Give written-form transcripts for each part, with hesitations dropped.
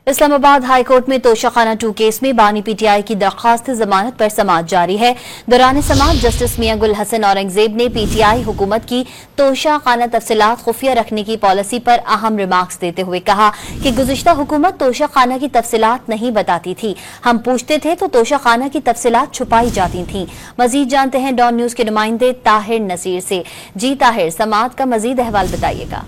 Islamabad high court में Toshakhana 2 case में बानी पीटीआई की दरखास्त जमानत पर समाअत जारी है। दौरान समाअत जस्टिस मियां गुल हसन औरंगजेब ने पीटीआई हुकूमत की तोशाखाना तफसीलात खुफिया रखने की पॉलिसी पर अहम रिमार्क्स देते हुए कहा कि गुज़िश्ता हुकूमत तोशाखाना की तफसीलात नहीं बताती थी, हम पूछते थे तो तोशाखाना की तफसीलात छुपाई जाती थी। मजीद जानते हैं डॉन न्यूज के नुमाइंदे ताहिर नसीर से। जी ताहिर, समाअत का मजीद अहवाल बताइएगा।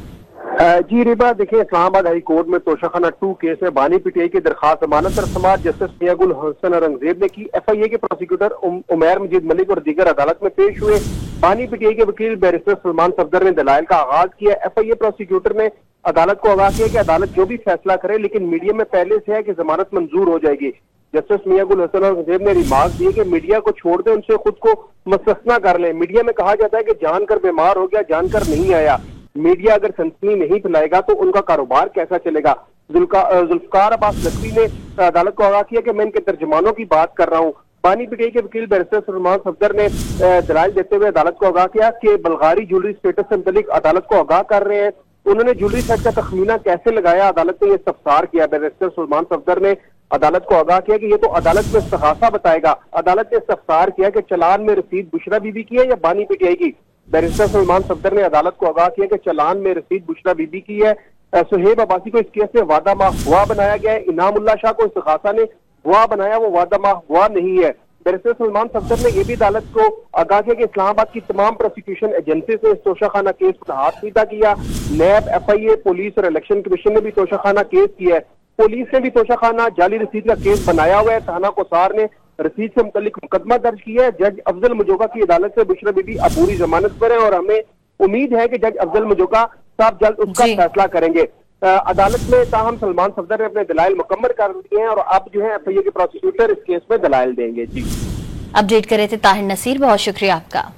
जी रिबा, देखिए इस्लामाबाद हाई कोर्ट में तोशाखाना 2 केस में बानी पीटीआई की दरखास्त जमानत पर समाअत जस्टिस मियां गुल हसन औरंगजेब ने की। एफआईए के प्रोसिक्यूटर उमैर मजीद मलिक और दीगर अदालत में पेश हुए। बानी पीटीआई के वकील बैरिस्टर सलमान सफदर ने दलाइल का आगाज किया। एफआईए प्रोसिक्यूटर ने अदालत को आगाह किया कि अदालत जो भी फैसला करे, लेकिन मीडिया में पहले से है कि जमानत मंजूर हो जाएगी। जस्टिस मियां गुल हसन औरंगजेब ने रिमार्क दिए कि मीडिया को छोड़ दें, उनसे खुद को मुस्तस्ना कर लें। मीडिया में कहा जाता है कि जानकर बीमार हो गया, जानकर नहीं आया। मीडिया अगर सनसनी नहीं फैलाएगा तो उनका कारोबार कैसा चलेगा। जुल्फकार अब्बास नकवी ने अदालत को आगाह किया कि मैं इनके तर्जुमानों की बात कर रहा हूँ। बानी पीटीआई के वकील बैरिस्टर सलमान सफदर ने दलाइल देते हुए अदालत को आगाह किया कि बल्गारी ज्वेलरी स्टेटस से मुतालिक अदालत को आगाह कर रहे हैं। उन्होंने ज्वेलरी सेट का तखमीना कैसे लगाया, अदालत ने यह इस्तफसार किया। बैरिस्टर सलमान सफदर ने अदालत को आगाह किया कि ये तो अदालत में इस्तगासा बताएगा। अदालत ने इस्तफसार किया कि चलान में रसीद बुशरा बीबी की है या बानी पीटीआई की। बैरिस्टर सलमान सफदर ने अदालत को आगाह किया कि चलान में रसीद बुशरा बीबी की है। सुहेब अब्बासी को इस केस में वादा माह गवाह बनाया गया है। इनामुल्लाह शाह को इस्तगासा ने गवाह बनाया, वो वादा माह गवाह नहीं है। बैरिस्टर सलमान सफदर ने यह भी अदालत को आगाह किया कि इस्लामाबाद की तमाम प्रोसिक्यूशन एजेंसी से इस तोशाखाना केस पर हाथ सीधा किया। नैब, एफआईए, पुलिस और इलेक्शन कमीशन ने भी तोशाखाना केस किया है। पुलिस ने भी तोशाखाना जाली रसीद का केस बनाया हुआ है। थाना कोसार ने रसीद से मुतल्लिक मुकदमा दर्ज किया है। जज अफजल मजोगा की अदालत से बुशरा बीबी अबूरी जमानत पर है और हमें उम्मीद है कि जज अफजल मजोगा साहब जल्द उसका फैसला करेंगे। अदालत में ताहम सलमान सफदर ने अपने दलाइल मुकम्मल कर दिए हैं और अब जो है एफआईए के प्रोसिक्यूटर इस केस में दलाइल देंगे। जी, अपडेट करे थे ताहिर नसीर, बहुत शुक्रिया आपका।